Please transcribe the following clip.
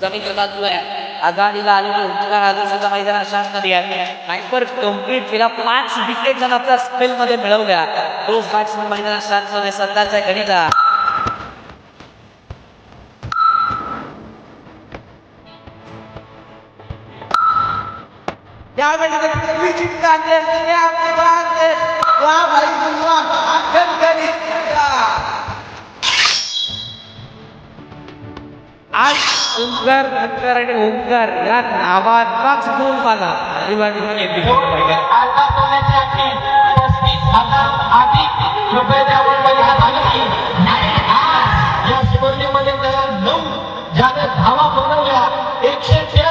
जमीन बाजूला आघाडीला आलेले उद्योगार आदर्शाचा मैदानात शांतता आहे. स्नायपर कंप्लीट केला 5 विकेट जण आपल्या स्पेलमध्ये मिळवल्या. तो बॅट्समन मैदानात शांतपणे सध्याचा गणिता आज ओंकार आणि ओंकार या नावाचाच गोल झाला. आता सोन्याची आखी 35,000 अधिक रुपये द्यावं परिहार झाली की या स्पर्धेमध्ये त्याला 9 ज्याने धावा बनवल्या 146